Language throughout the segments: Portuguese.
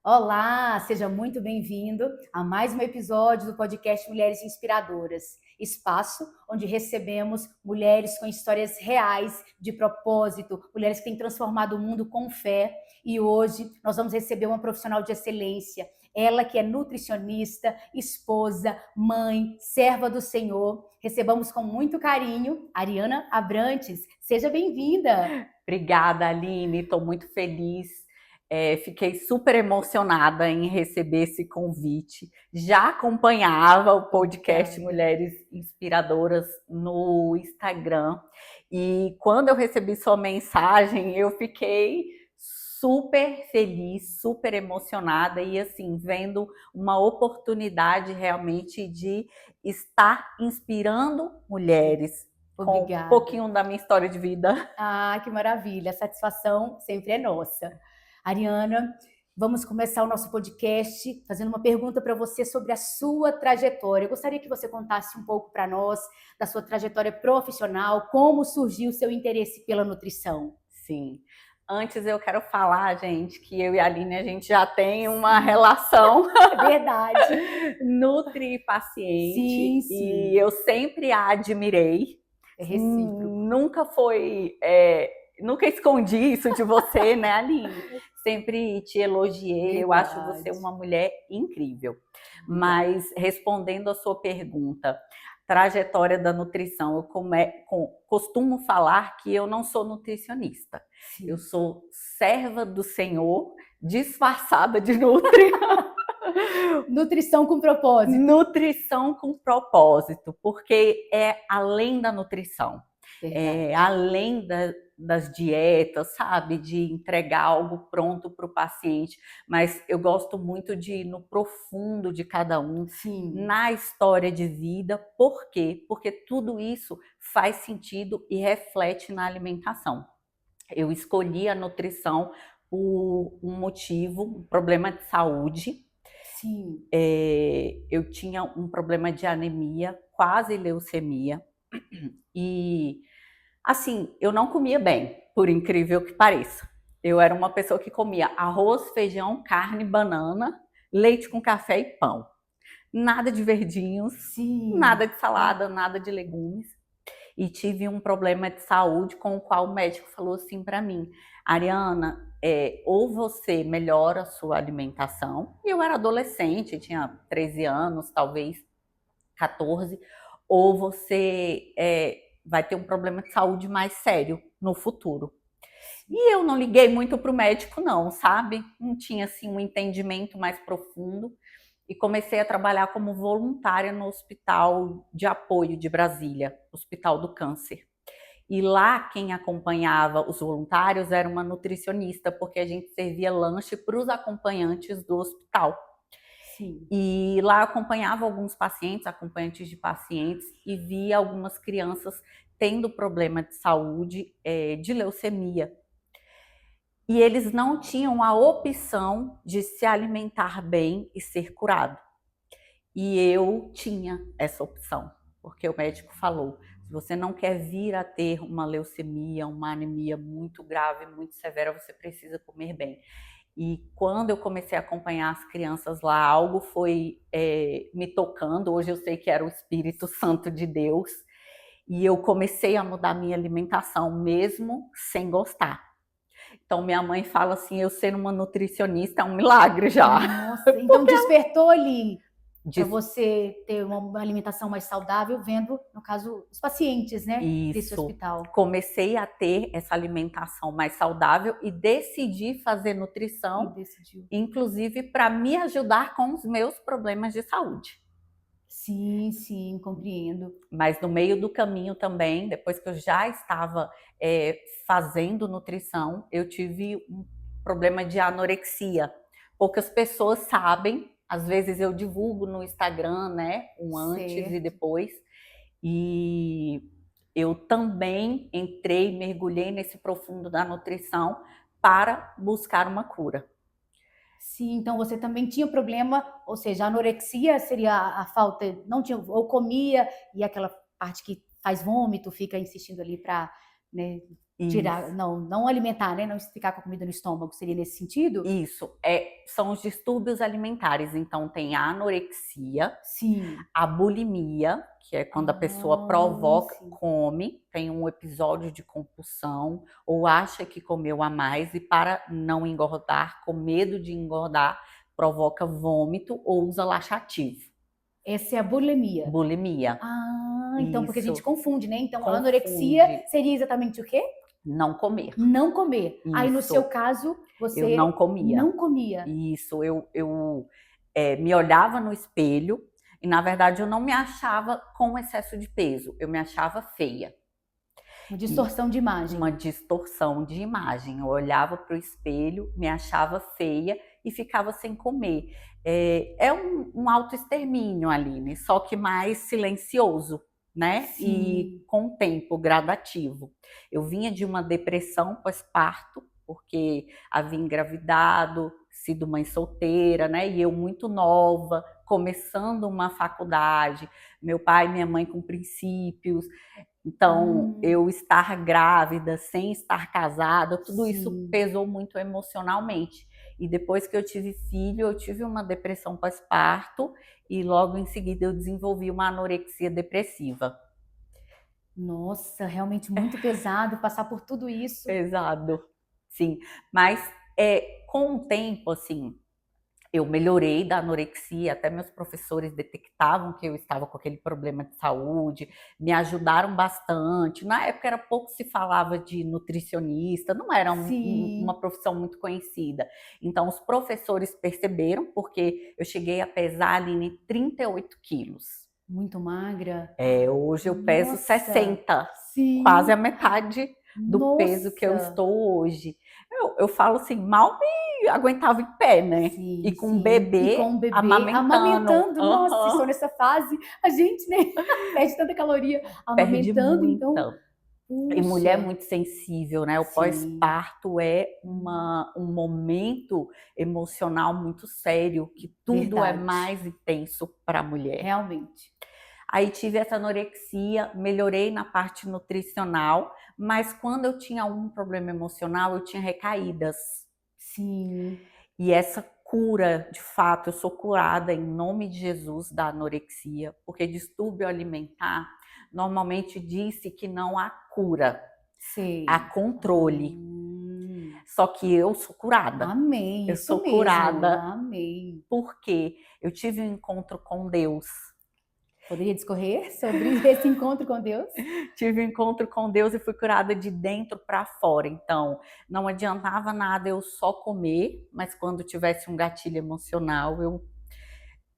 Olá, seja muito bem-vindo a mais um episódio do podcast Mulheres Inspiradoras, espaço onde recebemos mulheres com histórias reais de propósito, mulheres que têm transformado o mundo com fé. E hoje nós vamos receber uma profissional de excelência, ela que é nutricionista, esposa, mãe, serva do Senhor. Recebamos com muito carinho Ariana Abrantes. Seja bem-vinda. Obrigada, Aline. Estou muito feliz. Fiquei super emocionada em receber esse convite. Já acompanhava o podcast Obrigada. Mulheres Inspiradoras no Instagram e quando eu recebi sua mensagem, eu fiquei super feliz, super emocionada e assim, vendo uma oportunidade realmente de estar inspirando mulheres com um Obrigada. pouquinho da minha história de vida. Ah, que maravilha! A satisfação sempre é nossa. Ariana, vamos começar o nosso podcast fazendo uma pergunta para você sobre a sua trajetória. Eu gostaria que você contasse um pouco para nós da sua trajetória profissional, como surgiu o seu interesse pela nutrição. Sim. Antes eu quero falar, gente, que eu e a Aline, a gente já tem uma Sim, relação é verdade. nutri-paciente Sim, e sim, eu sempre a admirei. é recíproco. Nunca foi, nunca escondi isso de você, né, Aline? Sempre te elogiei, eu acho você Verdade. uma mulher incrível. Obrigada. Mas respondendo a sua pergunta, trajetória da nutrição, costumo falar que eu não sou nutricionista. Eu Sim. sou serva do Senhor, disfarçada de nutri. Nutrição com propósito. Nutrição com propósito, porque é além da nutrição, é Verdade. além das dietas, sabe? De entregar algo pronto para o paciente, mas eu gosto muito de ir no profundo de cada um, Sim. na história de vida. Por quê? Porque tudo isso faz sentido e reflete na alimentação. Eu escolhi a nutrição por um motivo, um problema de saúde. Sim. Eu tinha um problema de anemia, quase leucemia, e assim, eu não comia bem, por incrível que pareça. Eu era uma pessoa que comia arroz, feijão, carne, banana, leite com café e pão. Nada de verdinhos, nada Sim. de salada, nada de legumes. E tive um problema de saúde com o qual o médico falou assim para mim: Ariana, ou você melhora a sua alimentação, e eu era adolescente, tinha 13 anos, talvez 14, ou você vai ter um problema de saúde mais sério no futuro. E eu não liguei muito para o médico, não, sabe? Não tinha assim um entendimento mais profundo e comecei a trabalhar como voluntária no Hospital de Apoio de Brasília, Hospital do Câncer. E lá quem acompanhava os voluntários era uma nutricionista, porque a gente servia lanche para os acompanhantes do hospital. Sim. E lá acompanhava alguns pacientes, acompanhantes de pacientes, e via algumas crianças tendo problema de saúde, de leucemia. E eles não tinham a opção de se alimentar bem e ser curado. E eu tinha essa opção, porque o médico falou: se você não quer vir a ter uma leucemia, uma anemia muito grave, muito severa, você precisa comer bem. E quando eu comecei a acompanhar as crianças lá, algo foi me tocando. Hoje eu sei que era o Espírito Santo de Deus. E eu comecei a mudar minha alimentação, mesmo sem gostar. Então, minha mãe fala assim: eu sendo uma nutricionista é um milagre já. Nossa, então despertou ali para Diz você ter uma alimentação mais saudável, vendo, no caso, os pacientes, né, desse isso. hospital. Comecei a ter essa alimentação mais saudável e decidi fazer E nutrição, decidiu. inclusive para me ajudar com os meus problemas de saúde. Sim, sim, compreendo. Mas no meio do caminho também, depois que eu já estava fazendo nutrição, eu tive um problema de anorexia. Poucas pessoas sabem, às vezes eu divulgo no Instagram, né, um antes e Certo. depois, e eu também entrei, mergulhei nesse profundo da nutrição para buscar uma cura. Sim, então você também tinha o problema, ou seja, a anorexia seria a falta, não tinha, ou comia, e aquela parte que faz vômito, fica insistindo ali para, né? Tirar, não alimentar, né? Não ficar com a comida no estômago, seria nesse sentido? Isso, são os distúrbios alimentares. Então, tem a anorexia, Sim. a bulimia, que é quando a pessoa Ah, provoca, sim. come, tem um episódio de compulsão, ou acha que comeu a mais e para não engordar, com medo de engordar, provoca vômito ou usa laxativo. Essa é a bulimia. Bulimia, Ah, então, porque a gente isso, confunde, né? Então, a anorexia confunde, seria exatamente o quê? não comer. Não comer. Aí, no seu Isso, caso, eu não você comia. não comia. Isso, eu me olhava no espelho e, na verdade, eu não me achava com excesso de peso, eu me achava feia. Uma E distorção de imagem. uma distorção de imagem. Eu olhava para o espelho, me achava feia e ficava sem comer. É um autoextermínio, Aline, só que mais silencioso, né? E Sim. com o tempo, gradativo. Eu vinha de uma depressão pós-parto, porque havia engravidado, sido mãe solteira, né? E eu muito nova, começando uma faculdade, meu pai e minha mãe com princípios. Então, Hum, eu estar grávida, sem estar casada, tudo isso sim. pesou muito emocionalmente. E depois que eu tive filho, eu tive uma depressão pós-parto e logo em seguida eu desenvolvi uma anorexia depressiva. Nossa, realmente muito pesado passar por tudo isso. Pesado, sim. Mas com o tempo, assim, eu melhorei da anorexia, até meus professores detectavam que eu estava com aquele problema de saúde, me ajudaram bastante. Na época era pouco se falava de nutricionista, não era uma Sim. profissão muito conhecida. Então os professores perceberam, porque eu cheguei a pesar ali 38 quilos. Muito magra. Hoje eu peso Nossa. 60, quase a Sim. metade do peso que eu Nossa. estou hoje. Eu falo assim, mal me aguentava em pé, né? E Sim, com um sim. E com bebê o bebê amamentando. amamentando, nossa, e só Uhum. nessa fase a gente, né, perde tanta caloria Perde amamentando, então, muita. E mulher é puxa, muito sensível, né? O sim, pós-parto é um momento emocional muito sério, que tudo é verdade, mais intenso para a mulher. realmente. Aí tive essa anorexia, melhorei na parte nutricional, mas quando eu tinha algum problema emocional, eu tinha recaídas. Sim. E essa cura, de fato, eu sou curada em nome de Jesus da anorexia, porque distúrbio alimentar normalmente disse que não há cura, há Sei. controle. Só que eu sou curada. Amém, Eu isso sou mesmo, curada amém. porque eu tive um encontro com Deus. Poderia discorrer sobre esse encontro com Deus? Tive um encontro com Deus e fui curada de dentro para fora. Então, não adiantava nada eu só comer, mas quando tivesse um gatilho emocional, eu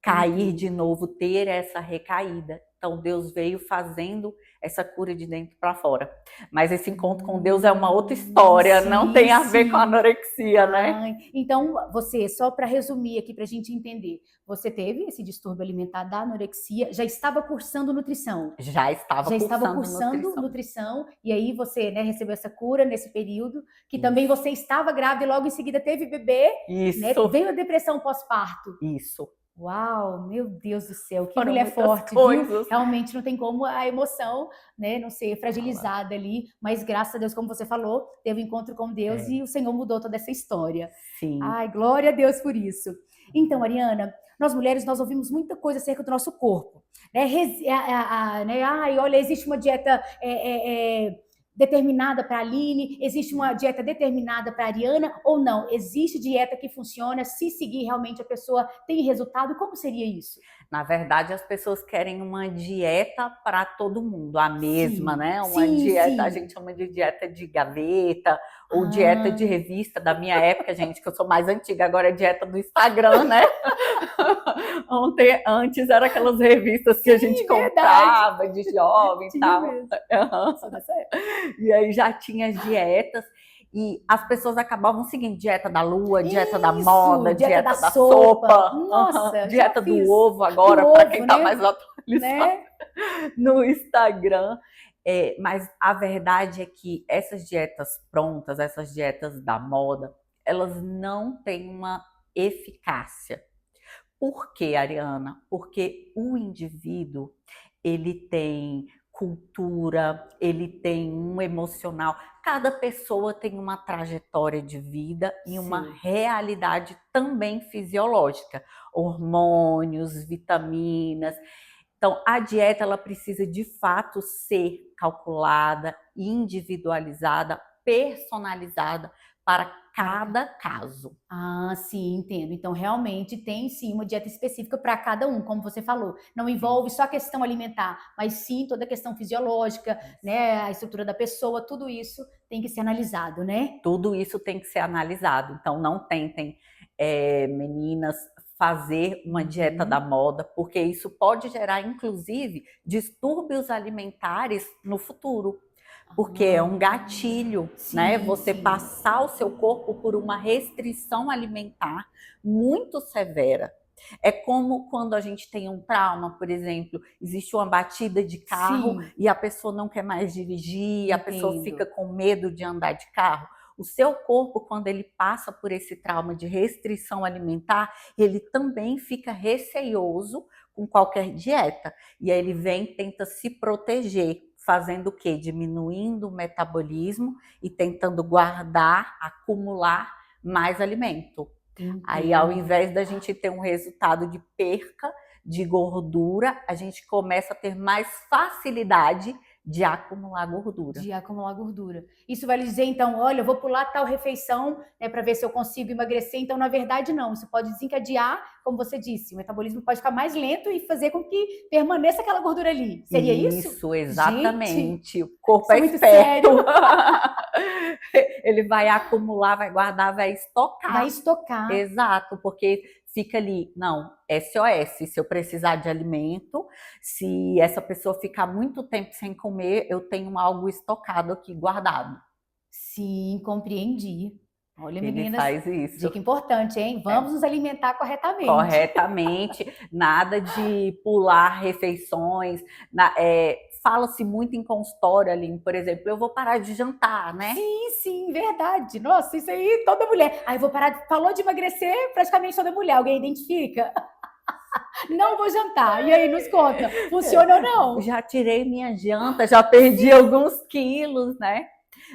cair de Entendo. novo, ter essa recaída. Então, Deus veio fazendo essa cura de dentro para fora. Mas esse encontro com Deus é uma outra história, não Sim, tem a ver com a sim. anorexia, né? Ai, então, você, só para resumir aqui, para a gente entender, você teve esse distúrbio alimentar da anorexia, já estava cursando nutrição, Já estava já estava cursando cursando nutrição. nutrição, e aí você, né, recebeu essa cura nesse período, que também Isso, você estava grávida e logo em seguida teve bebê, né, isso, veio a depressão pós-parto. isso. Uau, meu Deus do céu, que Foram mulher muitas forte, viu? coisas. Realmente não tem como a emoção, né, não ser Fala. fragilizada ali, mas graças a Deus, como você falou, teve um encontro com Deus e É, o Senhor mudou toda essa história. sim. Ai, glória a Deus por isso. Então, Ariana, nós mulheres, nós ouvimos muita coisa acerca do nosso corpo, né? Né? Ai, olha, existe uma dieta determinada para a Aline, existe uma dieta determinada para a Ariana, ou não? Existe dieta que funciona, se seguir realmente a pessoa tem resultado? Como seria isso? Na verdade, as pessoas querem uma dieta para todo mundo, a mesma, Sim, né? Uma sim, dieta, a sim. gente chama de dieta de gaveta ou dieta de Ah, revista da minha época, gente, que eu sou mais antiga, agora é dieta do Instagram, né? Ontem, antes era aquelas revistas que a gente sim, verdade. comprava de jovem e Tinha tal. mesmo. Sou dessa época. E aí já tinha as dietas. E as pessoas acabavam seguindo dieta da lua, dieta da Isso, moda, dieta da dieta da sopa. sopa, Nossa, já dieta do fiz. ovo Do agora, para quem ovo, está né? mais atualizado Né? no Instagram. Mas a verdade é que essas dietas prontas, essas dietas da moda, elas não têm uma eficácia. Por quê, Ariana? Porque o indivíduo ele tem cultura, ele tem um emocional. Cada pessoa tem uma trajetória de vida e uma Sim. realidade também fisiológica, hormônios, vitaminas. Então, a dieta ela precisa de fato ser calculada, individualizada, personalizada para cada caso. Ah, sim, entendo. Então, realmente tem sim uma dieta específica para cada um, como você falou. Não Sim. envolve só a questão alimentar, mas sim toda a questão fisiológica, né? A estrutura da pessoa, tudo isso tem que ser analisado, né? Tudo isso tem que ser analisado. Então, não tentem, meninas, fazer uma dieta da Uhum. moda, porque isso pode gerar, inclusive, distúrbios alimentares no futuro. Porque é um Ah, gatilho, né? sim, Você sim. passar o seu corpo por uma restrição alimentar muito severa. É como quando a gente tem um trauma, por exemplo, existe uma batida de carro Sim, e a pessoa não quer mais dirigir, a pessoa fica entendo. com medo de andar de carro. O seu corpo, quando ele passa por esse trauma de restrição alimentar, ele também fica receioso com qualquer dieta. E aí ele vem e tenta se proteger, fazendo o quê? Diminuindo o metabolismo e tentando guardar, acumular mais alimento. Aí, ao Entendo. invés da gente ter um resultado de perca de gordura, a gente começa a ter mais facilidade de acumular gordura. De acumular gordura. Isso vai lhe dizer, então, olha, eu vou pular tal refeição, né, para ver se eu consigo emagrecer. Então, na verdade, não. Isso pode desencadear, como você disse, o metabolismo pode ficar mais lento e fazer com que permaneça aquela gordura ali. Seria isso? Isso, Gente, exatamente. O corpo isso é é muito esperto. sério. Ele vai acumular, vai guardar, vai Vai estocar. estocar. Exato, porque fica ali, não, SOS, se eu precisar de alimento, se essa pessoa ficar muito tempo sem comer, eu tenho algo estocado aqui, guardado. Sim, compreendi. Olha, Ele meninas, faz isso. dica importante, hein? É, Vamos nos alimentar corretamente. corretamente, nada de pular refeições. Fala-se muito em consultório, ali, por exemplo, eu vou parar de jantar, né? Sim, sim, verdade. Nossa, isso aí toda mulher. Aí vou parar. Falou de emagrecer, praticamente toda mulher. Alguém identifica? Não vou jantar. E aí, nos conta, funciona ou não? Já tirei minha janta, já perdi alguns quilos, né?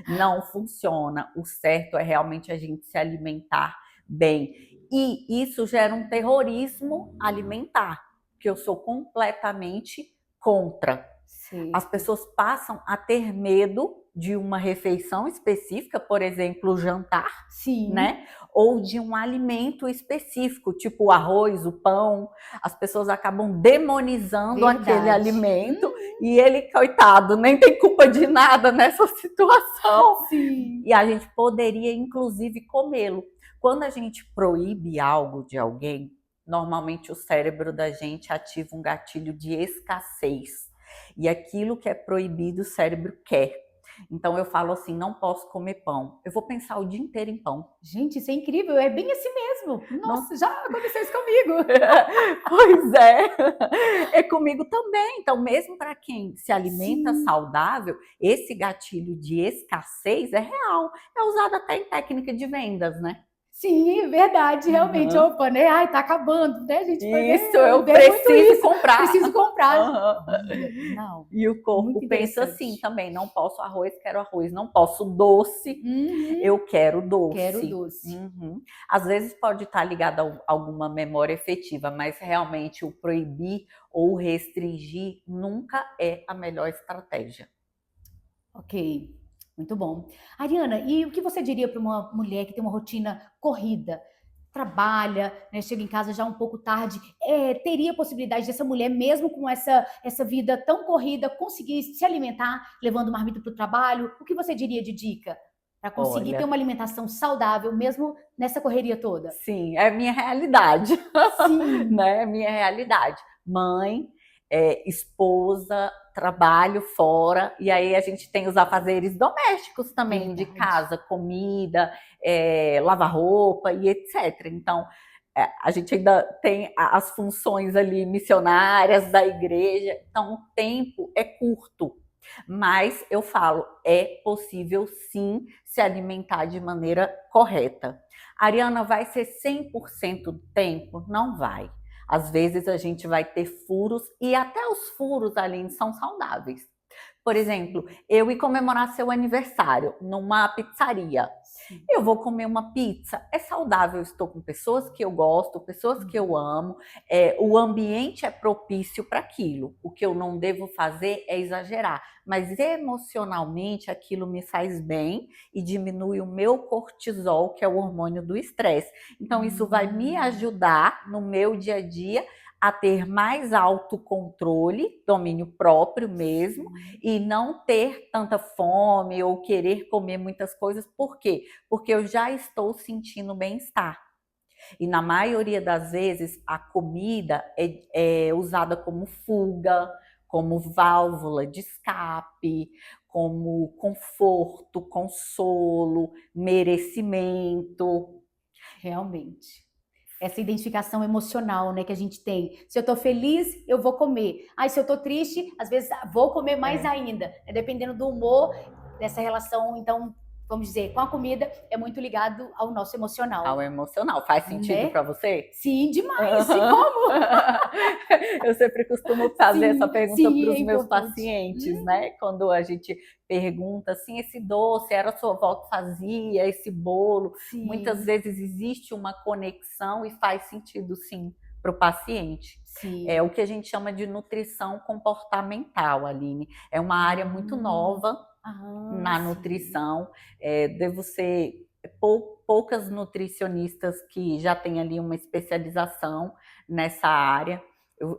Não funciona. O certo é realmente a gente se alimentar bem. E isso gera um terrorismo alimentar, que eu sou completamente contra. As Certo. pessoas passam a ter medo de uma refeição específica, por exemplo, o jantar, Sim, né? Ou de um alimento específico, tipo o arroz, o pão. As pessoas acabam demonizando aquele verdade. alimento e ele, coitado, nem tem culpa de nada nessa situação. Sim. E a gente poderia, inclusive, comê-lo. Quando a gente proíbe algo de alguém, normalmente o cérebro da gente ativa um gatilho de escassez. E aquilo que é proibido, o cérebro quer. Então eu falo assim, não posso comer pão. Eu vou pensar o dia inteiro em pão. Gente, isso é incrível. É bem assim mesmo. Não. Nossa, já aconteceu isso comigo. Pois é, é comigo também. Então, mesmo para quem se alimenta Sim. saudável, esse gatilho de escassez é real. É usado até em técnica de vendas, né? Sim, é verdade, realmente. Uhum. Opa, né? Ai, tá acabando, né, gente? Isso, Né? eu Vê muito preciso isso. comprar. Preciso comprar. Uhum. Olha, não. E o Muito corpo pensa assim interessante. também: não posso arroz, quero arroz, não posso doce, Uhum. eu quero Quero doce. doce. Uhum. Às vezes pode estar ligado a alguma memória efetiva, mas realmente o proibir ou restringir nunca é a melhor estratégia. Ok, muito bom. Ariana, e o que você diria para uma mulher que tem uma rotina corrida, trabalha, né, chega em casa já um pouco tarde, teria a possibilidade dessa mulher, mesmo com essa vida tão corrida, conseguir se alimentar, levando marmita para o trabalho? O que você diria de dica para conseguir ter Olha, uma alimentação saudável, mesmo nessa correria toda? sim, é a minha realidade, Sim, né? É a minha realidade. Mãe, esposa, trabalho fora, e aí a gente tem os afazeres domésticos também de verdade. casa, comida, lavar roupa e etc. Então, a gente ainda tem as funções ali missionárias da igreja, então o tempo é curto. Mas eu falo, é possível sim se alimentar de maneira correta. Ariana, vai ser 100% do tempo? Não vai. Às vezes a gente vai ter furos e até os furos, Aline, são saudáveis. Por exemplo, eu ir comemorar seu aniversário numa pizzaria. Sim. Eu vou comer uma pizza, é saudável, eu estou com pessoas que eu gosto, pessoas que eu amo, o ambiente é propício para aquilo. O que eu não devo fazer é exagerar, mas emocionalmente aquilo me faz bem e diminui o meu cortisol, que é o hormônio do estresse. Então isso vai me ajudar no meu dia a dia a ter mais autocontrole, domínio próprio mesmo, e não ter tanta fome ou querer comer muitas coisas. Por quê? Porque eu já estou sentindo bem-estar. E na maioria das vezes a comida é usada como fuga, como válvula de escape, como conforto, consolo, merecimento. Realmente. Essa identificação emocional, né, que a gente tem. Se eu tô feliz, eu vou comer. Ah, se eu tô triste, às vezes vou comer mais ainda. Dependendo do humor, dessa relação, então, vamos dizer, com a comida, é muito ligado ao nosso emocional. Ao emocional. Faz sentido, né, para você? Sim, demais. E como? Eu sempre costumo fazer essa pergunta para os meus pacientes, né? Quando a gente pergunta assim, esse doce era sua avó que fazia, esse bolo. Sim. Muitas vezes existe uma conexão e faz sentido, sim, para o paciente. Sim. É o que a gente chama de nutrição comportamental, Aline. É uma área muito nova na nutrição. Devo ser poucas nutricionistas que já têm ali uma especialização nessa área.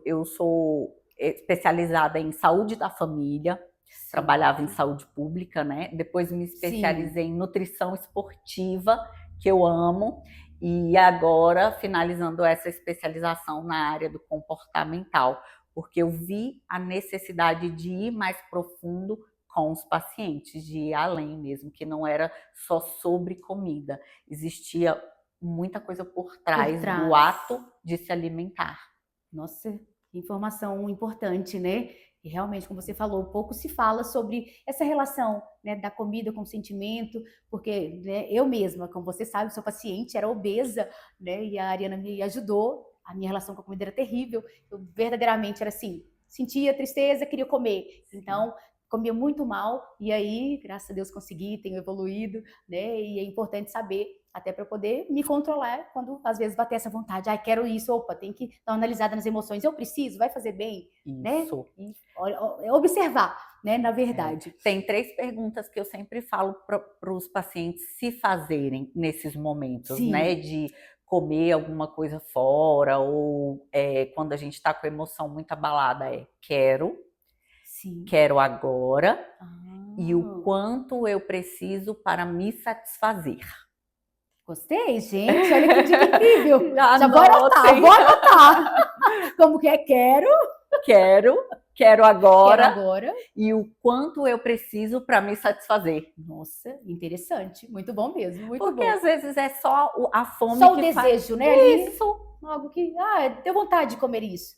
Eu sou especializada em saúde da família, sim, trabalhava em saúde pública, né? Depois me especializei, sim, em nutrição esportiva, que eu amo, e agora finalizando essa especialização na área do comportamental, porque eu vi a necessidade de ir mais profundo com os pacientes, de ir além mesmo, que não era só sobre comida, existia muita coisa por trás do ato de se alimentar. Nossa, informação importante, né? E realmente, como você falou, pouco se fala sobre essa relação, né, da comida com o sentimento, porque, né, eu mesma, como você sabe, sou paciente, era obesa, né, e a Ariana me ajudou, a minha relação com a comida era terrível, eu verdadeiramente era assim, sentia tristeza, queria comer, então comia muito mal, e aí, graças a Deus, consegui, tenho evoluído, né, e é importante saber, até para poder me controlar quando às vezes bater essa vontade, ai, quero isso, opa, tem que dar uma analisada nas emoções, eu preciso, vai fazer bem, isso, né? E observar, né, na verdade. Tem 3 perguntas que eu sempre falo para os pacientes se fazerem nesses momentos, sim, né, de comer alguma coisa fora ou quando a gente está com a emoção muito abalada, quero, sim, quero agora, e o quanto eu preciso para me satisfazer. Gostei, gente. Olha que dica incrível. Já vou anotar, vou anotar. Como que é? Quero agora. E o quanto eu preciso para me satisfazer. Nossa, interessante. Muito bom mesmo, muito bom. Porque bom. Às vezes é só a fome só que o desejo, né? Isso. Algo que, deu vontade de comer isso.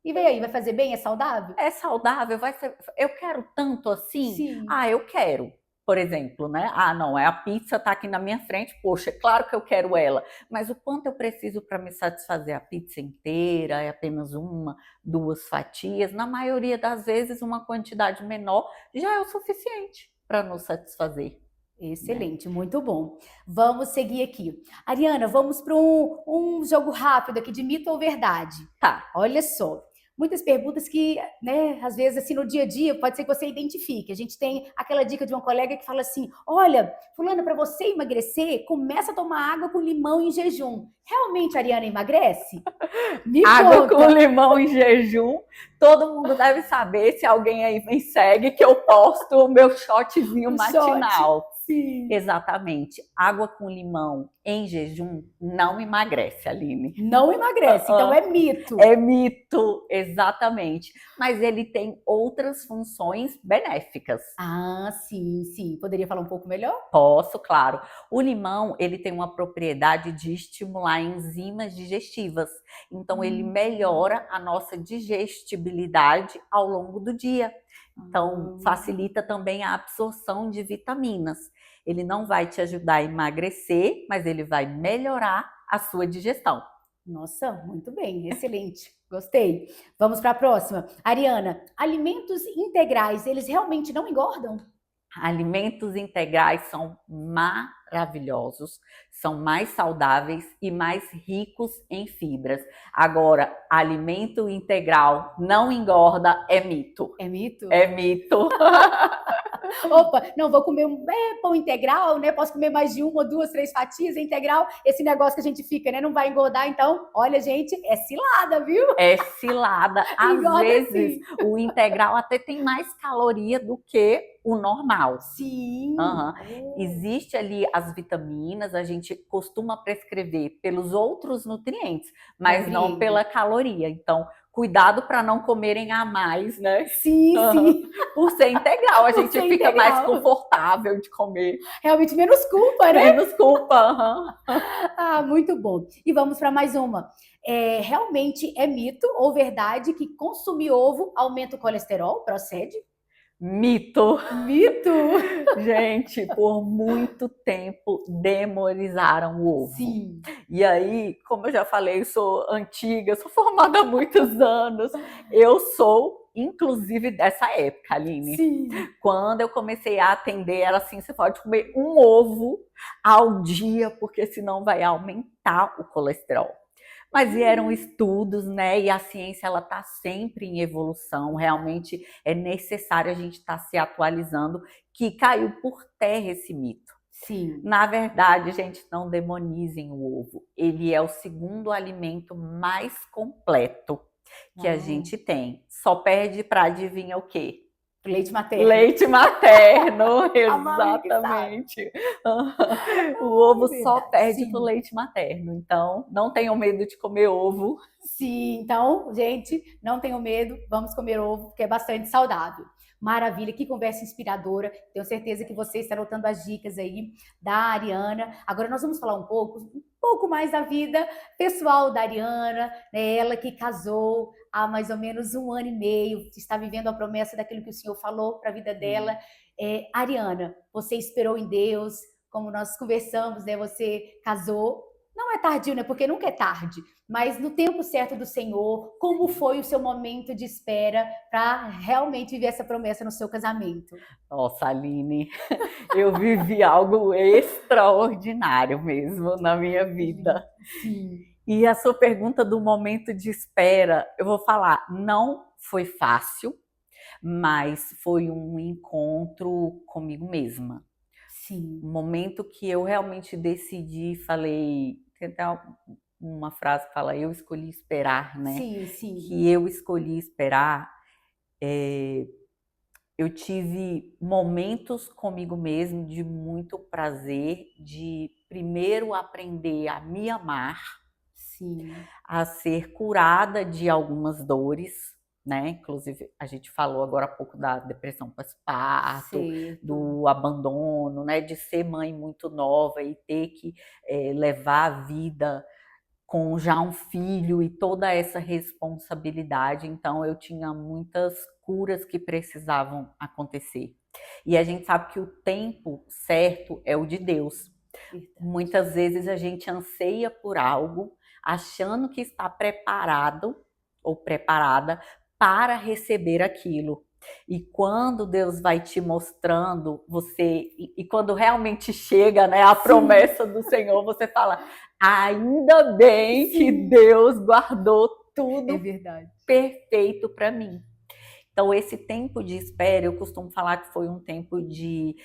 E vem aí, vai fazer bem? É saudável? É saudável, vai ser... Eu quero tanto assim? Sim. Eu quero. Por exemplo, né? Não, a pizza tá aqui na minha frente, poxa, claro que eu quero ela, mas o quanto eu preciso para me satisfazer? A pizza inteira, é apenas 1, 2 fatias? Na maioria das vezes, uma quantidade menor já é o suficiente para nos satisfazer. Excelente, muito bom. Vamos seguir aqui. Ariana, vamos para um jogo rápido aqui de mito ou verdade. Tá. Olha só. Muitas perguntas que, né, às vezes, assim, no dia a dia, pode ser que você identifique. A gente tem aquela dica de uma colega que fala assim, olha, fulana, para você emagrecer, começa a tomar água com limão em jejum. Realmente a Ariana emagrece? Água com limão em jejum. Todo mundo deve saber, se alguém aí me segue, que eu posto o meu shotzinho matinal. Sim. Exatamente. Água com limão em jejum não emagrece, Aline. Não emagrece, então é mito. É mito, exatamente. Mas ele tem outras funções benéficas. Sim, sim. Poderia falar um pouco melhor? Posso, claro. O limão, ele tem uma propriedade de estimular enzimas digestivas. Então, ele melhora a nossa digestibilidade ao longo do dia. Então, facilita também a absorção de vitaminas. Ele não vai te ajudar a emagrecer, mas ele vai melhorar a sua digestão. Nossa, muito bem, excelente. Gostei. Vamos para a próxima. Ariana, alimentos integrais, eles realmente não engordam? Alimentos integrais são maravilhosos, são mais saudáveis e mais ricos em fibras. Agora, alimento integral não engorda é mito. É mito? É mito. Opa, não, vou comer pão integral, né? Posso comer mais de uma, duas, três fatias, é integral. Esse negócio que a gente fica, né? Não vai engordar, então, olha, gente, é cilada, viu? É cilada. Às Engorda vezes, sim. o integral até tem mais caloria do que o normal. Sim. Existe ali as vitaminas, a gente costuma prescrever pelos outros nutrientes, mas não pela caloria. Então, cuidado para não comerem a mais, né? Sim, sim. Por ser integral, a gente fica mais confortável de comer. Realmente menos culpa, né? Menos culpa. Ah, muito bom. E vamos para mais uma. Realmente é mito ou verdade que consumir ovo aumenta o colesterol? Procede? Mito. Mito? Gente, por muito tempo demonizaram o ovo. Sim. E aí, como eu já falei, eu sou antiga, sou formada há muitos anos. Eu sou, inclusive, dessa época, Aline. Sim. Quando eu comecei a atender, era assim, você pode comer um ovo ao dia, porque senão vai aumentar o colesterol. Mas vieram estudos, né? E a ciência ela está sempre em evolução. Realmente é necessário a gente estar se atualizando, que caiu por terra esse mito. Sim. Na verdade, gente, não demonizem o ovo. Ele é o segundo alimento mais completo que a gente tem. Só perde para adivinha o quê? Leite materno. Leite materno, exatamente. O ovo só perde pro leite materno. Então, não tenham medo de comer ovo. Sim, então, gente, não tenham medo, vamos comer ovo, porque é bastante saudável. Maravilha, que conversa inspiradora. Tenho certeza que você está anotando as dicas aí da Ariana. Agora nós vamos falar um pouco mais da vida pessoal da Ariana, né? Ela que casou há mais ou menos 1 ano e meio, está vivendo a promessa daquilo que o Senhor falou para a vida dela. Ariana, você esperou em Deus, como nós conversamos, né? Você casou. Não é tardio, né? Porque nunca é tarde. Mas no tempo certo do Senhor, como foi o seu momento de espera para realmente viver essa promessa no seu casamento? Nossa, Aline, eu vivi algo extraordinário mesmo na minha vida. Sim. E a sua pergunta do momento de espera, eu vou falar, não foi fácil, mas foi um encontro comigo mesma. Sim. O momento que eu realmente decidi, falei, tem até uma frase que fala, eu escolhi esperar, né? Sim, sim. Que eu escolhi esperar, eu tive momentos comigo mesmo de muito prazer, de primeiro aprender a me amar, sim, a ser curada de algumas dores, né? Inclusive, a gente falou agora há pouco da depressão pós-parto, do abandono, né? De ser mãe muito nova e ter que levar a vida com já um filho e toda essa responsabilidade. Então, eu tinha muitas curas que precisavam acontecer. E a gente sabe que o tempo certo é o de Deus. Muitas vezes a gente anseia por algo, achando que está preparado ou preparada para receber aquilo. E quando Deus vai te mostrando, e quando realmente chega, né, a promessa do Senhor, você fala, ainda bem que Deus guardou tudo perfeito para mim. Então, esse tempo de espera, eu costumo falar que foi um tempo de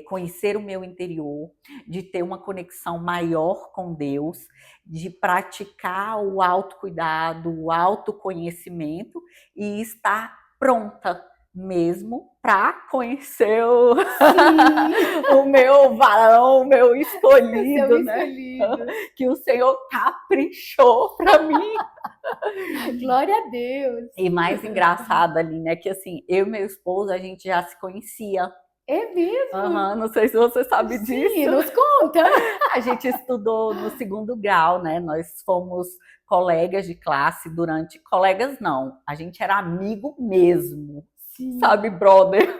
conhecer o meu interior, de ter uma conexão maior com Deus, de praticar o autocuidado, o autoconhecimento e estar pronta mesmo para conhecer o meu varão, o meu escolhido, né? Que o Senhor caprichou para mim. Glória a Deus. E mais engraçado ali, né, que assim, eu e meu esposo, a gente já se conhecia. É mesmo? Não sei se você sabe disso. Sim, nos conta. A gente estudou no 2º grau, né, nós fomos colegas de classe colegas não, a gente era amigo mesmo, sabe, brother?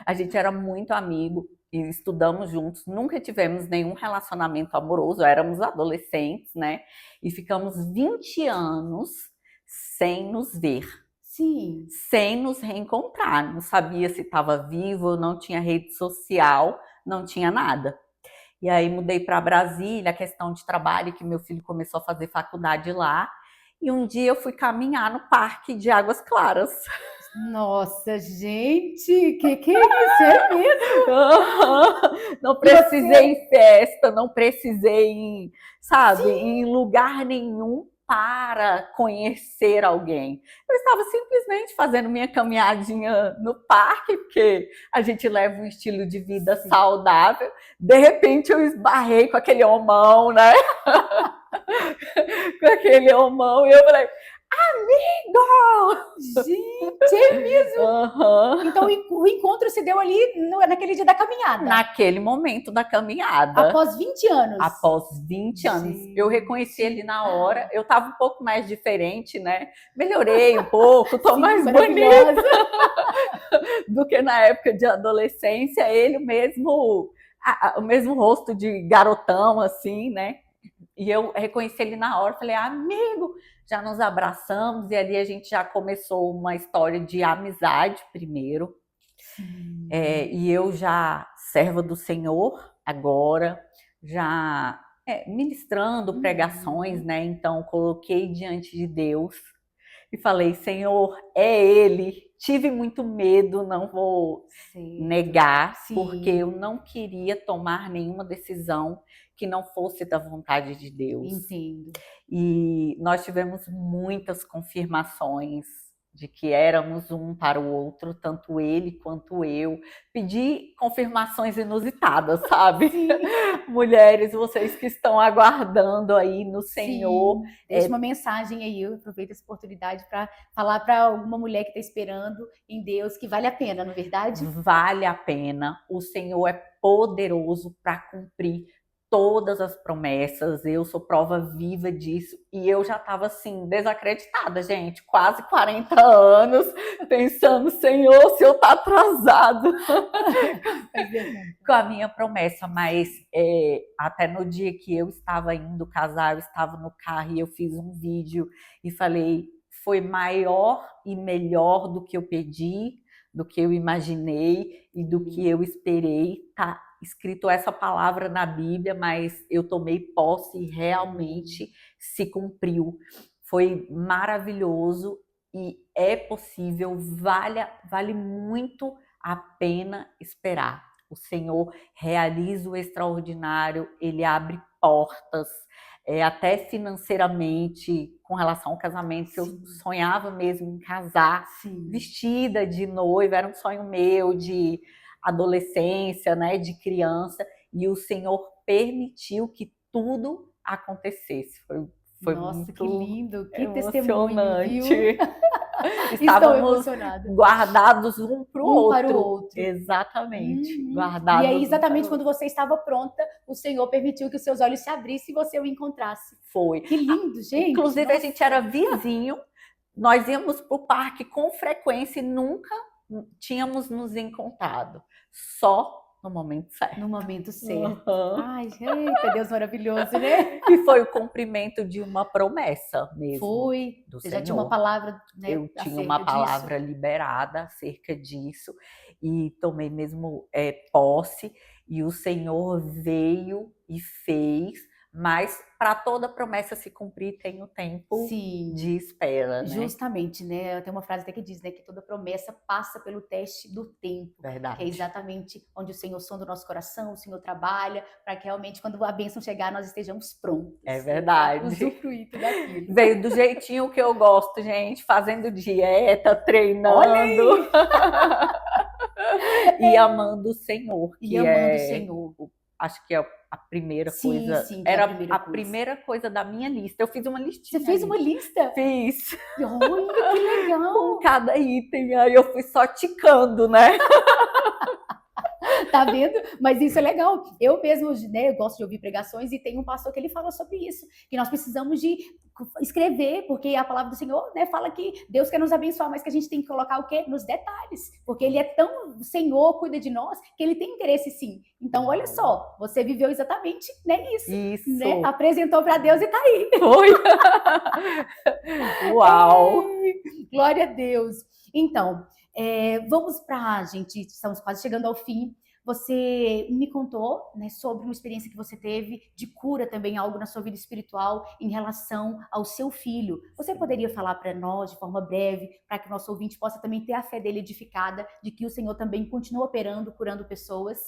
A gente era muito amigo. e estudamos juntos, nunca tivemos nenhum relacionamento amoroso, éramos adolescentes, né? E ficamos 20 anos sem nos ver. Sim. Sem nos reencontrar. Não sabia se estava vivo, não tinha rede social, não tinha nada. E aí mudei para Brasília, a questão de trabalho, que meu filho começou a fazer faculdade lá. E um dia eu fui caminhar no Parque de Águas Claras. Nossa, gente, que é isso? É mesmo? Não precisei em festa, não precisei em, sabe, em lugar nenhum para conhecer alguém. Eu estava simplesmente fazendo minha caminhadinha no parque, porque a gente leva um estilo de vida saudável. De repente eu esbarrei com aquele homão, né? Com aquele homão, e eu falei, amigo! Gente, é mesmo? Então o encontro se deu ali naquele dia da caminhada. Naquele momento da caminhada. Após 20 anos. Após 20 anos. Eu reconheci ele na hora. Eu estava um pouco mais diferente, né? Melhorei um pouco, tô mais bonita do que na época de adolescência. Ele mesmo, o mesmo rosto de garotão, assim, né? E eu reconheci ele na hora, falei, amigo, já nos abraçamos, e ali a gente já começou uma história de amizade primeiro. E eu já serva do Senhor agora, já ministrando pregações, né? Então coloquei diante de Deus e falei, Senhor, é Ele. Tive muito medo, não vou negar, porque eu não queria tomar nenhuma decisão que não fosse da vontade de Deus. Entendo. E nós tivemos muitas confirmações de que éramos um para o outro, tanto ele quanto eu. Pedi confirmações inusitadas, sabe? Sim. Mulheres, vocês que estão aguardando aí no Senhor. Deixa uma mensagem aí, eu aproveito essa oportunidade para falar para alguma mulher que está esperando em Deus que vale a pena, não é verdade? Vale a pena. O Senhor é poderoso para cumprir todas as promessas, eu sou prova viva disso, e eu já estava assim, desacreditada, gente, quase 40 anos, pensando, Senhor, se eu tá atrasado com a minha promessa, mas até no dia que eu estava indo casar, eu estava no carro e eu fiz um vídeo e falei, foi maior e melhor do que eu pedi, do que eu imaginei e do que eu esperei, tá escrito essa palavra na Bíblia, mas eu tomei posse e realmente se cumpriu. Foi maravilhoso e é possível, vale muito a pena esperar. O Senhor realiza o extraordinário, Ele abre portas, até financeiramente, com relação ao casamento, que eu sonhava mesmo em casar, vestida de noiva, era um sonho meu, de adolescência, né, de criança, e o Senhor permitiu que tudo acontecesse. Foi Nossa, muito que lindo, que emocionante. Testemunho, viu? Estávamos guardados um para o outro. Para o outro. Exatamente. Guardados. E aí, exatamente quando você estava pronta, o Senhor permitiu que os seus olhos se abrissem e você o encontrasse. Foi. Que lindo, gente. Inclusive, a gente era vizinho, nós íamos para o parque com frequência e nunca tínhamos nos encontrado. Só no momento certo. No momento certo. Ai, gente, Deus maravilhoso, né? E foi o cumprimento de uma promessa mesmo. Foi. Do Você Senhor. já tinha uma palavra, né? Eu tinha uma palavra liberada acerca disso e tomei mesmo posse, e o Senhor veio e fez, mas para toda promessa se cumprir tem o tempo de espera, né? Justamente, né? Tem uma frase até que diz, né, que toda promessa passa pelo teste do tempo. Verdade. Que é exatamente onde o Senhor sonda o nosso coração, o Senhor trabalha, para que realmente quando a bênção chegar nós estejamos prontos. É verdade. Usufruir tudo aquilo. Veio do jeitinho que eu gosto, gente, fazendo dieta, treinando. E amando o Senhor. E amando o Senhor. Acho que é a primeira coisa. Era a primeira coisa da minha lista. Eu fiz uma listinha. Você fez uma lista? Fiz. Olha, que legal! Com cada item. Aí eu fui só ticando, né? Tá vendo? Mas isso é legal. Eu mesmo, né, eu gosto de ouvir pregações e tem um pastor que ele fala sobre isso, que nós precisamos de escrever, porque a palavra do Senhor, né, fala que Deus quer nos abençoar, mas que a gente tem que colocar o quê? Nos detalhes, porque ele é tão, o Senhor cuida de nós, que ele tem interesse sim. Então, olha só, você viveu exatamente, né, isso, né? Isso. Apresentou para Deus e tá aí. Foi. Uau. Glória a Deus. Então, vamos para, gente, estamos quase chegando ao fim. Você me contou, né, sobre uma experiência que você teve de cura também, algo na sua vida espiritual em relação ao seu filho. Você poderia falar para nós de forma breve, para que o nosso ouvinte possa também ter a fé dele edificada, de que o Senhor também continua operando, curando pessoas?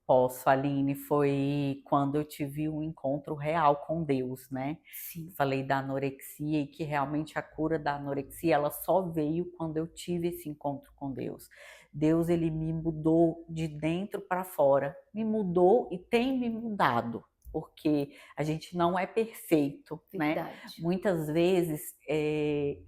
Posso, Aline, foi quando eu tive um encontro real com Deus, né? Sim. Falei da anorexia e que realmente a cura da anorexia, ela só veio quando eu tive esse encontro com Deus. Deus, ele me mudou de dentro para fora, me mudou e tem me mudado, porque a gente não é perfeito, Verdade. né? Muitas vezes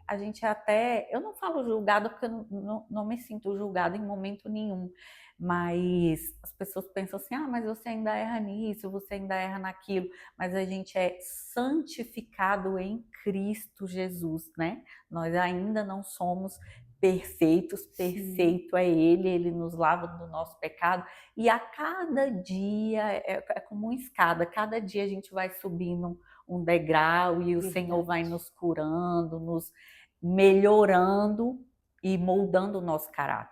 a gente até, eu não falo julgada porque eu não me sinto julgada em momento nenhum, mas as pessoas pensam assim, mas você ainda erra nisso, você ainda erra naquilo, mas a gente é santificado em Cristo Jesus, né? Nós ainda não somos perfeitos, perfeito é Ele nos lava do nosso pecado, e a cada dia, é como uma escada, cada dia a gente vai subindo um degrau e o Senhor vai nos curando, nos melhorando e moldando o nosso caráter.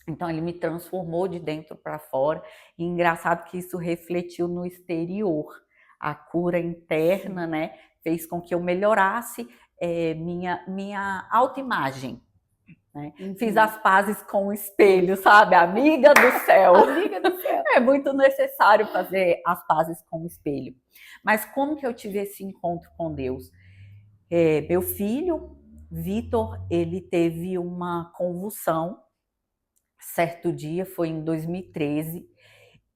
Então, ele me transformou de dentro para fora. E engraçado que isso refletiu no exterior. A cura interna, né, fez com que eu melhorasse minha autoimagem. Né? Fiz as pazes com o espelho, sabe? Amiga do céu. Amiga do céu. É muito necessário fazer as pazes com o espelho. Mas como que eu tive esse encontro com Deus? Meu filho, Vitor, ele teve uma convulsão. Certo dia, foi em 2013,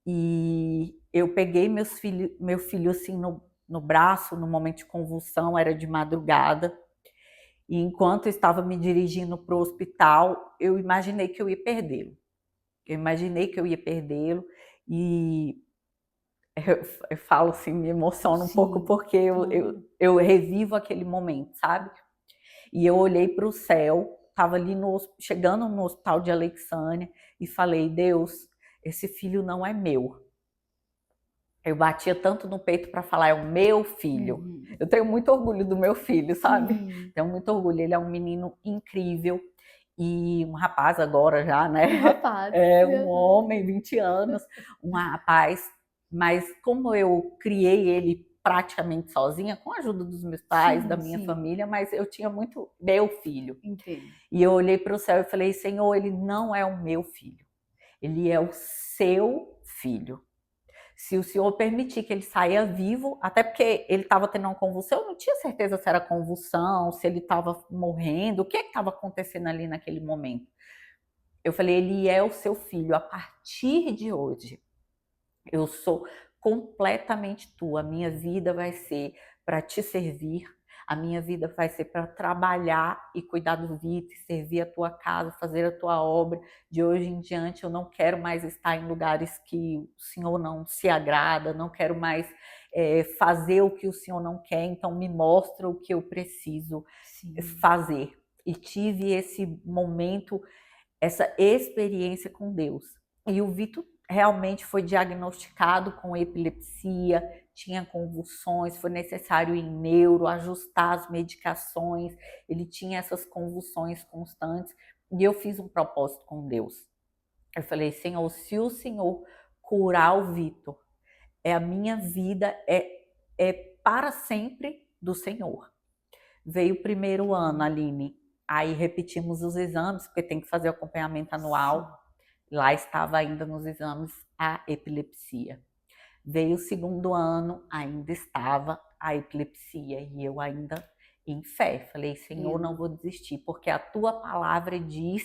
e eu peguei meu filho assim no braço, no momento de convulsão, era de madrugada, e enquanto eu estava me dirigindo para o hospital, eu imaginei que eu ia perdê-lo. E eu falo assim, me emociono um pouco, porque eu revivo aquele momento, sabe? E eu olhei para o céu, estava ali chegando no hospital de Alexânia, e falei, Deus, esse filho não é meu. Eu batia tanto no peito para falar, é o meu filho. Eu tenho muito orgulho do meu filho, sabe? Tenho muito orgulho, ele é um menino incrível. E um rapaz agora já, né? Um rapaz. Um homem, 20 anos, um rapaz. Mas como eu criei ele praticamente sozinha, com a ajuda dos meus pais, da minha família, mas eu tinha muito meu filho. Entendo. E eu olhei para o céu e falei, Senhor, ele não é o meu filho, ele é o seu filho. Se o Senhor permitir que ele saia vivo, até porque ele estava tendo uma convulsão, eu não tinha certeza se era convulsão, se ele estava morrendo, o que estava acontecendo ali naquele momento. Eu falei, ele é o seu filho, a partir de hoje, eu sou completamente tua, a minha vida vai ser para te servir, a minha vida vai ser para trabalhar e cuidar do Vitor, servir a tua casa, fazer a tua obra. De hoje em diante eu não quero mais estar em lugares que o Senhor não se agrada, não quero mais fazer o que o Senhor não quer, então me mostra o que eu preciso fazer. E tive esse momento, essa experiência com Deus. E o Vitor realmente foi diagnosticado com epilepsia, tinha convulsões, foi necessário ir em neuro, ajustar as medicações, ele tinha essas convulsões constantes, e eu fiz um propósito com Deus. Eu falei, Senhor, se o Senhor curar o Vitor, a minha vida é para sempre do Senhor. Veio o primeiro ano, Aline, aí repetimos os exames, porque tem que fazer o acompanhamento anual. Lá estava ainda nos exames a epilepsia. Veio o segundo ano, ainda estava a epilepsia, e eu ainda em fé. Falei, Senhor, não vou desistir, porque a tua palavra diz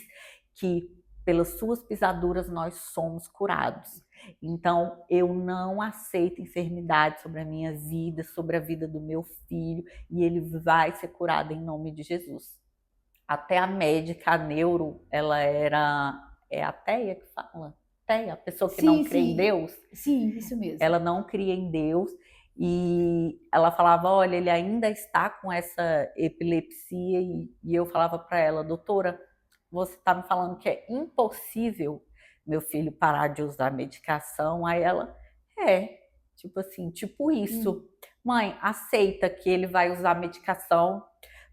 que pelas suas pisaduras nós somos curados. Então, eu não aceito enfermidade sobre a minha vida, sobre a vida do meu filho, e ele vai ser curado em nome de Jesus. Até a médica, a neuro, ela era... É ateia que fala? ateia, a pessoa que Sim, não crê em sim. Deus. Sim, isso mesmo. Ela não cria em Deus e ela falava, olha, ele ainda está com essa epilepsia e eu falava para ela, doutora, você está me falando que é impossível meu filho parar de usar medicação? Aí ela, tipo assim, tipo isso. Mãe, aceita que ele vai usar medicação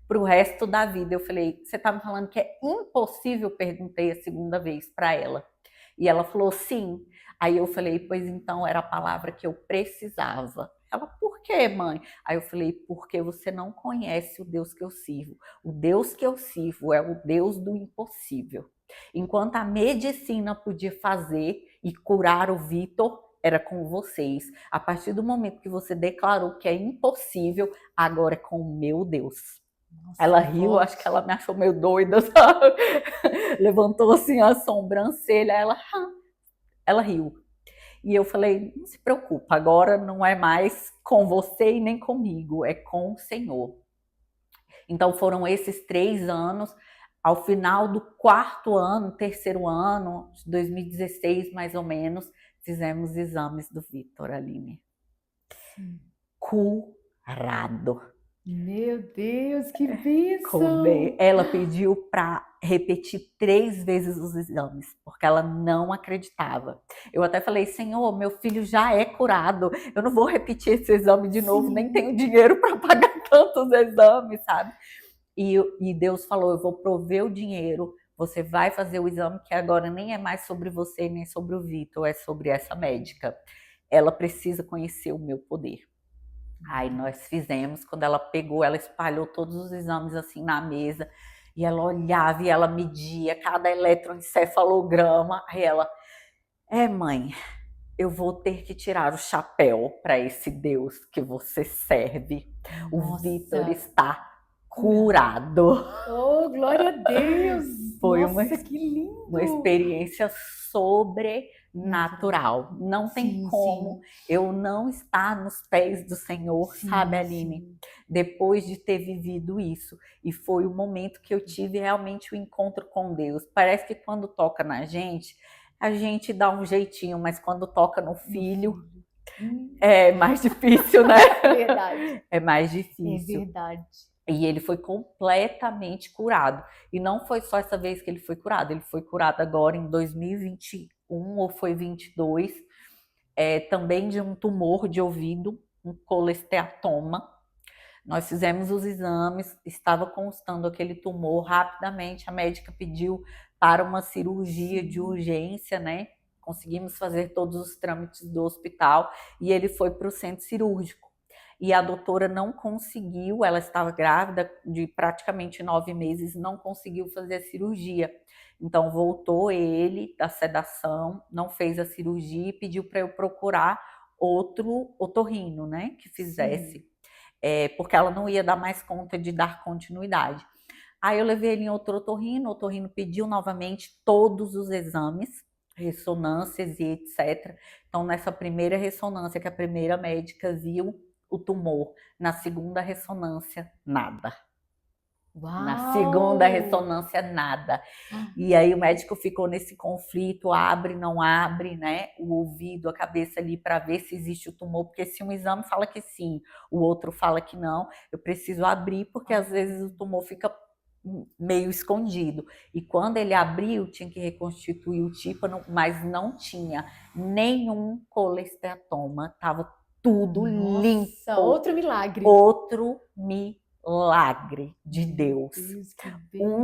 pro resto da vida. Eu falei, você tá me falando que é impossível? Perguntei a segunda vez para ela. E ela falou, sim. Aí eu falei, pois então era a palavra que eu precisava. Ela, por quê, mãe? Aí eu falei, porque você não conhece o Deus que eu sirvo. O Deus que eu sirvo é o Deus do impossível. Enquanto a medicina podia fazer e curar o Vitor, era com vocês. A partir do momento que você declarou que é impossível, agora é com o meu Deus. Nossa, Ela riu, acho que ela me achou meio doida, sabe? Levantou assim a sobrancelha, ela riu. E eu falei, não se preocupa, agora não é mais com você e nem comigo, é com o Senhor. Então foram esses 3 anos. Ao final do 4º ano, 3º ano, 2016 mais ou menos, fizemos exames do Vitor, Aline. Curado. Meu Deus, que bênção! Ela pediu para repetir 3 vezes os exames, porque ela não acreditava. Eu até falei, Senhor, meu filho já é curado, eu não vou repetir esse exame de novo, Sim. nem tenho dinheiro para pagar tantos exames, sabe? E Deus falou, eu vou prover o dinheiro, você vai fazer o exame, que agora nem é mais sobre você, nem sobre o Vitor, é sobre essa médica. Ela precisa conhecer o meu poder. Aí nós fizemos, quando ela pegou, ela espalhou todos os exames assim na mesa, e ela olhava e ela media cada eletroencefalograma. Aí ela, mãe, eu vou ter que tirar o chapéu para esse Deus que você serve. O Vitor está curado. Oh, glória a Deus! Foi Nossa, que lindo! Uma experiência sobrenatural. Não tem como eu não estar nos pés do Senhor, sabe, Aline? Depois de ter vivido isso. E foi o momento que eu tive realmente o encontro com Deus. Parece que quando toca na gente, a gente dá um jeitinho, mas quando toca no filho, é mais difícil, né? É verdade. É mais difícil. É verdade. E ele foi completamente curado. E não foi só essa vez que ele foi curado. Ele foi curado agora em 2021 ou foi 22, também de um tumor de ouvido, um colesteatoma. Nós fizemos os exames, estava constando aquele tumor. Rapidamente a médica pediu para uma cirurgia de urgência, né? Conseguimos fazer todos os trâmites do hospital e ele foi para o centro cirúrgico. E a doutora não conseguiu, ela estava grávida de praticamente 9 meses, não conseguiu fazer a cirurgia. Então voltou ele da sedação, não fez a cirurgia e pediu para eu procurar outro otorrino, né, que fizesse. Porque ela não ia dar mais conta de dar continuidade. Aí eu levei ele em outro otorrino, o otorrino pediu novamente todos os exames, ressonâncias e etc. Então nessa primeira ressonância que a primeira médica viu o tumor, na segunda ressonância, nada. Uau! Na segunda ressonância, nada. E aí o médico ficou nesse conflito, abre, não abre, né? O ouvido, a cabeça ali para ver se existe o tumor, porque se um exame fala que sim, o outro fala que não, eu preciso abrir, porque às vezes o tumor fica meio escondido. E quando ele abriu, tinha que reconstituir o tímpano, mas não tinha nenhum colesteatoma, estava tudo limpo. Outro milagre. Outro milagre de Deus.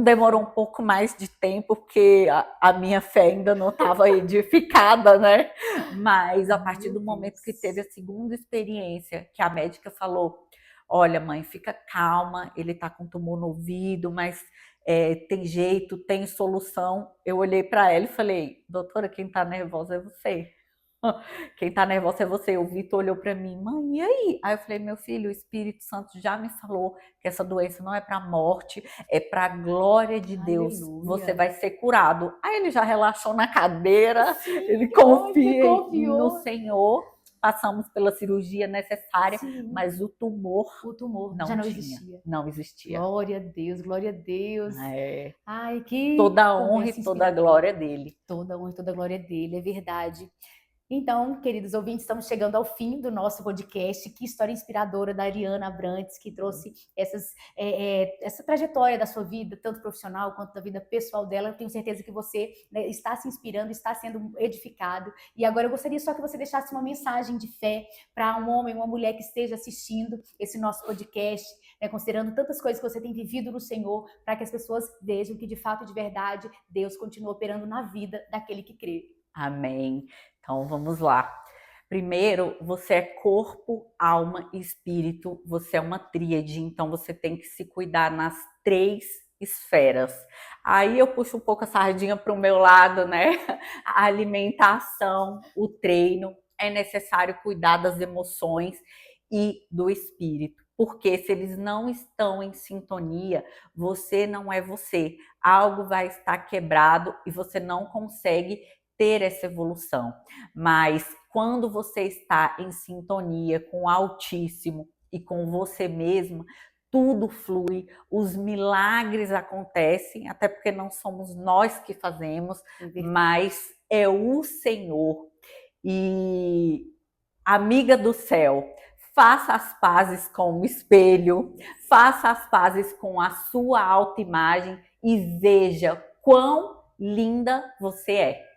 Demorou um pouco mais de tempo, porque a minha fé ainda não estava edificada, né? Mas a partir do momento que teve a segunda experiência, que a médica falou, olha, mãe, fica calma, ele está com tumor no ouvido, mas tem jeito, tem solução. Eu olhei para ela e falei, doutora, quem está nervosa é você. Quem tá nervosa é você. O Vitor olhou para mim, mãe, e aí? Aí eu falei, meu filho, o Espírito Santo já me falou que essa doença não é para morte, é para a glória de Deus. Você vai ser curado. Aí ele já relaxou na cadeira, ele confia no Senhor. passamos pela cirurgia necessária, Sim. mas o tumor Já não tinha, existia. não existia. Glória a Deus, glória a Deus. É. Ai, que Toda a honra conversa e toda a inspiradora. glória dele. Toda a honra e toda a glória dele, é verdade. Então, queridos ouvintes, estamos chegando ao fim do nosso podcast. Que história inspiradora da Ariana Abrantes, que trouxe essa trajetória da sua vida, tanto profissional quanto da vida pessoal dela. Eu tenho certeza que você, né, está se inspirando, está sendo edificado. E agora eu gostaria só que você deixasse uma mensagem de fé para um homem, uma mulher que esteja assistindo esse nosso podcast, né, considerando tantas coisas que você tem vivido no Senhor, para que as pessoas vejam que de fato, de verdade, Deus continua operando na vida daquele que crê. Amém. Então vamos lá. Primeiro, você é corpo, alma e espírito. Você é uma tríade, então você tem que se cuidar nas 3 esferas. Aí eu puxo um pouco a sardinha para o meu lado, né? A alimentação, o treino. É necessário cuidar das emoções e do espírito. Porque se eles não estão em sintonia, você não é você. Algo vai estar quebrado e você não consegue ter essa evolução. Mas quando você está em sintonia com o Altíssimo e com você mesma, tudo flui, os milagres acontecem, até porque não somos nós que fazemos, mas é o Senhor. E amiga do céu, faça as pazes com o espelho, faça as pazes com a sua autoimagem e veja quão linda você é.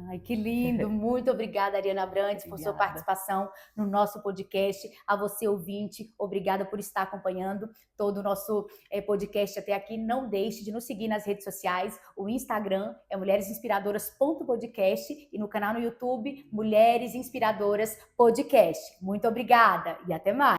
Ai, que lindo! Muito obrigada, Ariana Abrantes, por sua participação no nosso podcast. A você, ouvinte, obrigada por estar acompanhando todo o nosso podcast até aqui. Não deixe de nos seguir nas redes sociais. O Instagram é mulheresinspiradoras.podcast e no canal no YouTube, Mulheres Inspiradoras Podcast. Muito obrigada e até mais!